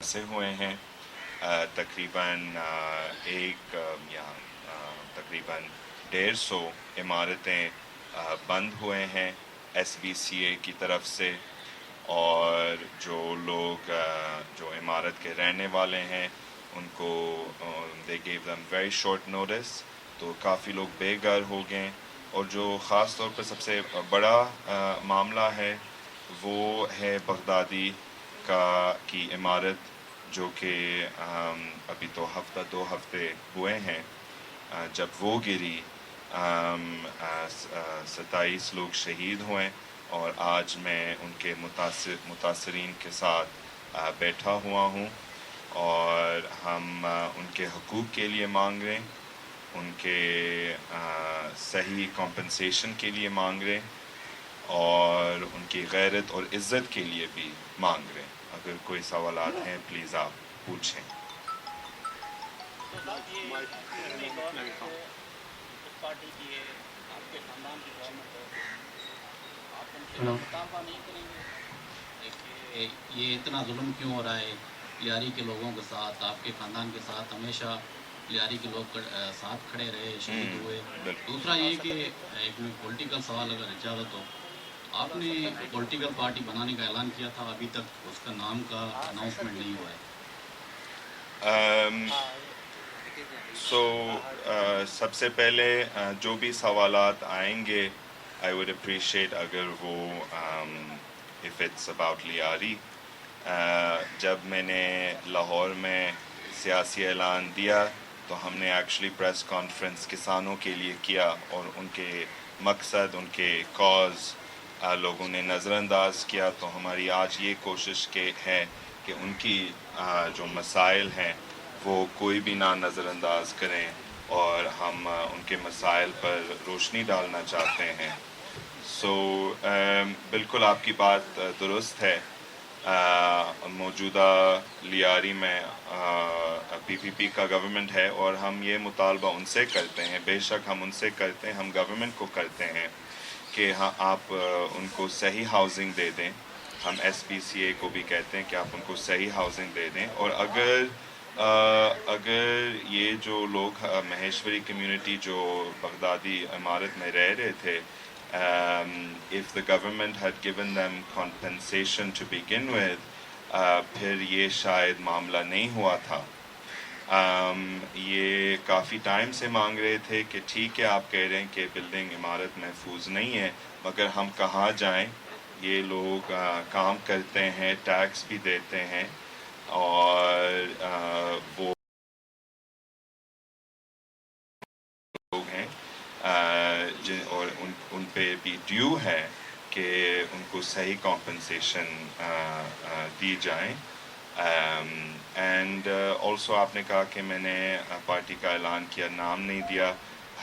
سے ہوئے ہیں تقریباً تقریباً 150 عمارتیں بند ہوئے ہیں SBCA کی طرف سے، اور جو لوگ جو عمارت کے رہنے والے ہیں ان کو they gave them very short notice، تو کافی لوگ بے گھر ہو گئے. اور جو خاص طور پر سب سے بڑا معاملہ ہے وہ ہے بغدادی کی عمارت، جو کہ ابھی تو ہفتہ 2 ہفتے ہوئے ہیں جب وہ گری. 27 لوگ شہید ہوئے، اور آج میں ان کے متاثرین کے ساتھ بیٹھا ہوا ہوں، اور ہم ان کے حقوق کے لیے مانگ رہے ہیں، ان کے صحیح کمپنسیشن کے لیے مانگ رہے ہیں، اور ان کی غیرت اور عزت کے لیے بھی مانگ رہے ہیں. اگر کوئی سوالات ہیں پلیز آپ پوچھیں. پارٹی کی ہے، آپ کے خاندان کی گورنمنٹ ہے، آپ ان سے مطالبہ نہیں کریں گے کہ یہ اتنا ظلم کیوں ہو رہا ہے لیاری کے لوگوں کے ساتھ؟ آپ کے خاندان کے ساتھ ہمیشہ لیاری کے لوگ ساتھ کھڑے رہے، شہید ہوئے. دوسرا یہ کہ ایک پولیٹیکل سوال اگر اجازت ہو، آپ نے پولیٹیکل پارٹی بنانے کا اعلان کیا تھا، ابھی تک اس کا نام کا اناؤنسمنٹ نہیں ہوا ہے. سب سے پہلے جو بھی سوالات آئیں گے I would appreciate اگر وہ if it's about لیاری. جب میں نے لاہور میں سیاسی اعلان دیا تو ہم نے ایکچولی پریس کانفرنس کسانوں کے لیے کیا، اور ان کے مقصد، ان کے کاز لوگوں نے نظر انداز کیا. تو ہماری آج یہ کوشش ہے کہ ان کی جو مسائل ہیں وہ کوئی بھی نہ نظر انداز کریں، اور ہم ان کے مسائل پر روشنی ڈالنا چاہتے ہیں. بالکل آپ کی بات درست ہے. موجودہ لیاری میں PPP کا گورنمنٹ ہے، اور ہم یہ مطالبہ ان سے کرتے ہیں، بے شک ہم ان سے کرتے ہیں، ہم گورنمنٹ کو کرتے ہیں کہ ہاں آپ ان کو صحیح ہاؤسنگ دے دیں. ہم SPCA کو بھی کہتے ہیں کہ آپ ان کو صحیح ہاؤسنگ دے دیں. اور اگر یہ جو لوگ مہیشوری کمیونٹی جو بغدادی عمارت میں رہ رہے تھے، if the government had given them compensation to begin with، پھر یہ شاید معاملہ نہیں ہوا تھا. یہ کافی ٹائم سے مانگ رہے تھے کہ ٹھیک ہے آپ کہہ رہے ہیں کہ بلڈنگ عمارت محفوظ نہیں ہے، مگر ہم کہاں جائیں؟ یہ لوگ کام کرتے ہیں، ٹیکس بھی دیتے ہیں، اور وہ لوگ ہیں اور ان پہ بھی ڈیو ہے کہ ان کو صحیح کمپنسیشن دی جائیں. اینڈ آلسو آپ نے کہا کہ میں نے پارٹی کا اعلان کیا، نام نہیں دیا.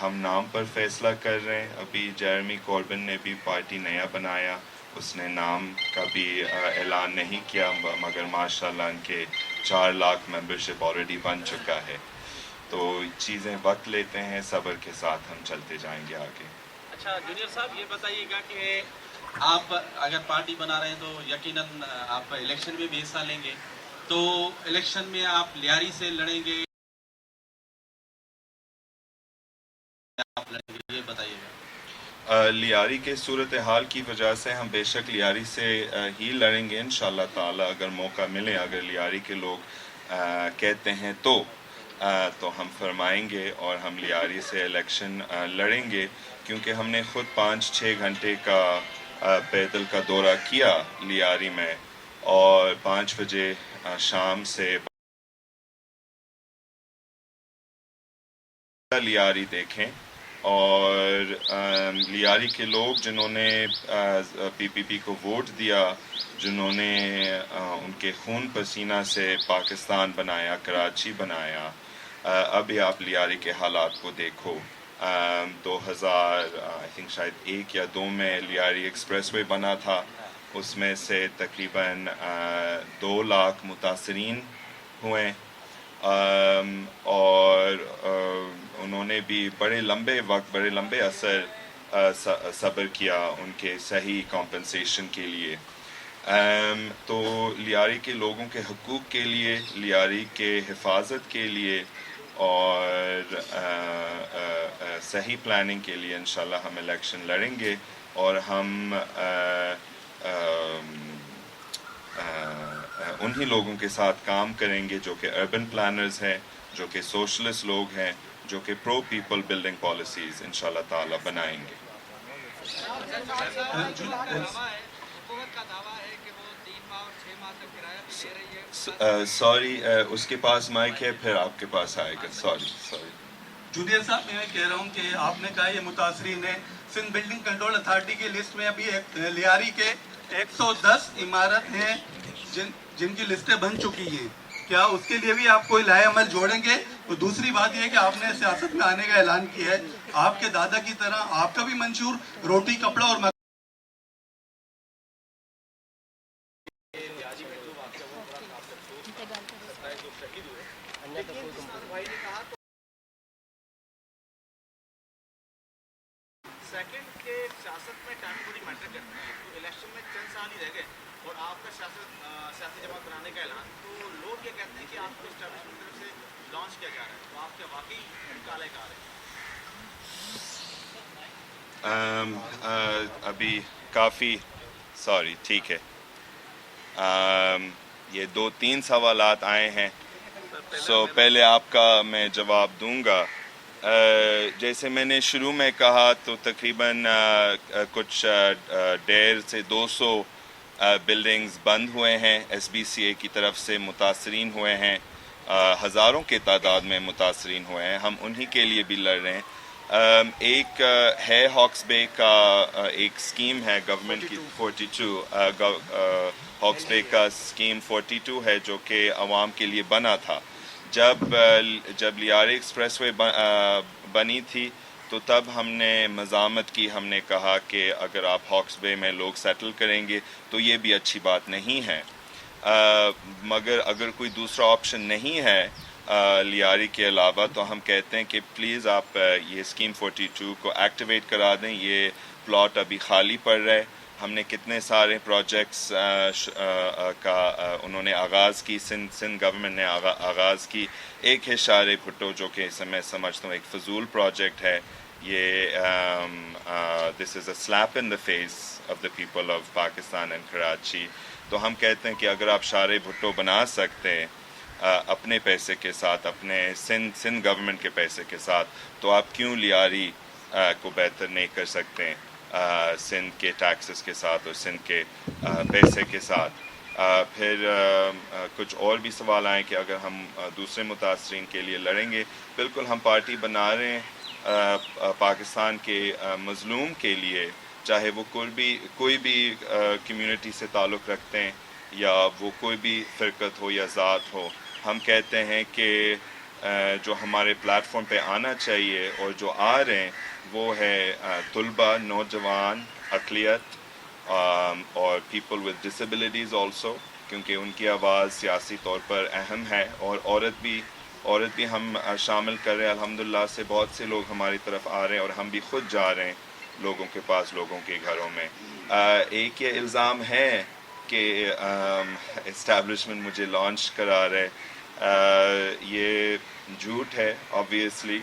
ہم نام پر فیصلہ کر رہے ہیں. ابھی جیرمی کوربن نے بھی پارٹی نیا بنایا، اس نے نام کا بھی اعلان نہیں کیا، مگر ماشاءاللہ ان کے 4 لاکھ ممبرشپ آلریڈی بن چکا ہے. تو چیزیں وقت لیتے ہیں، صبر کے ساتھ ہم چلتے جائیں گے آگے. اچھا جونیئر صاحب، یہ بتائیے گا کہ آپ اگر پارٹی بنا رہے ہیں تو یقیناً آپ الیکشن میں بھی حصہ لیں گے، تو الیکشن میں آپ لیاری سے لڑیں گے، آپ لڑیں گے، یہ بتائیے گا. لیاری کے صورتحال کی وجہ سے ہم بے شک لیاری سے ہی لڑیں گے انشاءاللہ تعالی. اگر موقع ملے، اگر لیاری کے لوگ کہتے ہیں تو ہم فرمائیں گے اور ہم لیاری سے الیکشن لڑیں گے، کیونکہ ہم نے خود 5-6 گھنٹے کا پیدل کا دورہ کیا لیاری میں، اور 5 بجے شام سے لیاری دیکھیں. اور لیاری کے لوگ جنہوں نے PPP کو ووٹ دیا، جنہوں نے ان کے خون پسینہ سے پاکستان بنایا، کراچی بنایا، ابھی آپ لیاری کے حالات کو دیکھو. 2000 I think شاید 1 یا 2 میں لیاری ایکسپریس وے بنا تھا، اس میں سے تقریباً 2 لاکھ متاثرین ہوئے، اور انہوں نے بھی بڑے لمبے وقت، بڑے لمبے عرصے صبر کیا ان کے صحیح کمپنسیشن کے لیے. تو لیاری کے لوگوں کے حقوق کے لیے، لیاری کے حفاظت کے لیے اور صحیح پلاننگ کے لیے انشاءاللہ ہم الیکشن لڑیں گے، اور ہم انہی لوگوں کے ساتھ کام کریں گے جو کہ اربن پلانرز ہیں، جو کہ سوشلسٹ لوگ ہیں، جو کہ پرو پیپل بلڈنگ پالیسیز انشاءاللہ تعالی بنائیں گے۔ سوری، اس کے پاس مائک ہے، پھر آپ کے پاس آئے گا۔ سوری۔ جونیئر صاحب، میں کہہ رہا ہوں کہ آپ نے کہا یہ متاثرین ہیں، سندھ بلڈنگ کنٹرول اتھارٹی کی لسٹ میں ابھی لیاری کے 110 عمارت ہیں جن کی لسٹیں بن چکی ہیں، کیا اس کے لیے بھی آپ کوئی لائے عمل جوڑیں گے؟ تو دوسری بات یہ ہے کہ آپ نے سیاست میں آنے کا اعلان کیا ہے، آپ کے دادا کی طرح آپ کا بھی منشور روٹی، کپڑا اور سیکنڈ کے سیاست میں ٹائم بڑی میٹر کرتا ہے، تو الیکشن میں چند سال ہی رہ گئے اور آپ کا سیاسی جماعت بنانے کا اعلان، تو لوگ یہ کہتے ہیں کہ آپ کو اسٹیبلشمنٹ کی طرف سے لانچ کیا جا رہا ہے، تو آپ کیا واقعی نکالے گا رہے ہیں؟ ابھی کافی ٹھیک ہے، یہ 2-3 سوالات آئے ہیں، پہلے آپ کا میں جواب دوں گا۔ جیسے میں نے شروع میں کہا تو تقریباً کچھ 150 سے 200 بلڈنگز بند ہوئے ہیں، ایس بی سی اے کی طرف سے متاثرین ہوئے ہیں، ہزاروں کے تعداد میں متاثرین ہوئے ہیں، ہم انہی کے لیے بھی لڑ رہے ہیں۔ ایک ہے ہاکس بے کا ایک اسکیم ہے گورنمنٹ کی 42، ہاکس بے کا اسکیم 42 ہے جو کہ عوام کے لیے بنا تھا۔ جب لیاری ایکسپریس وے بنی تھی تو تب ہم نے مزاحمت کی، ہم نے کہا کہ اگر آپ ہاکس بے میں لوگ سیٹل کریں گے تو یہ بھی اچھی بات نہیں ہے، مگر اگر کوئی دوسرا آپشن نہیں ہے لیاری کے علاوہ تو ہم کہتے ہیں کہ پلیز آپ یہ اسکیم 42 کو ایکٹیویٹ کرا دیں، یہ پلاٹ ابھی خالی پڑ رہا ہے۔ ہم نے کتنے سارے پروجیکٹس کا انہوں نے آغاز کی، سندھ گورنمنٹ نے آغاز کی۔ ایک ہے شارے بھٹو جو کہ میں سمجھتا ہوں ایک فضول پروجیکٹ ہے، یہ this is a slap in the face of the people of Pakistan and Karachi. تو ہم کہتے ہیں کہ اگر آپ شارے بھٹو بنا سکتے ہیں اپنے پیسے کے ساتھ، اپنے سندھ گورنمنٹ کے پیسے کے ساتھ، تو آپ کیوں لیاری کو بہتر نہیں کر سکتے ہیں سندھ کے ٹیکسز کے ساتھ اور سندھ کے پیسے کے ساتھ؟ پھر کچھ اور بھی سوال آئے کہ اگر ہم دوسرے متاثرین کے لیے لڑیں گے، بالکل ہم پارٹی بنا رہے ہیں پاکستان کے مظلوم کے لیے، چاہے وہ کوئی بھی کمیونٹی سے تعلق رکھتے ہیں یا وہ کوئی بھی فرقت ہو یا ذات ہو۔ ہم کہتے ہیں کہ جو ہمارے پلیٹ فارم پہ آنا چاہیے اور جو آ رہے ہیں وہ ہے طلبہ، نوجوان، اقلیت اور پیپل ود ڈسیبلٹیز آلسو، کیونکہ ان کی آواز سیاسی طور پر اہم ہے، اور عورت بھی ہم شامل کر رہے ہیں۔ الحمدللہ سے بہت سے لوگ ہماری طرف آ رہے ہیں اور ہم بھی خود جا رہے ہیں لوگوں کے پاس، لوگوں کے گھروں میں۔ ایک یہ الزام ہے کہ اسٹیبلشمنٹ مجھے لانچ کرا رہے، یہ جھوٹ ہے آبویسلی۔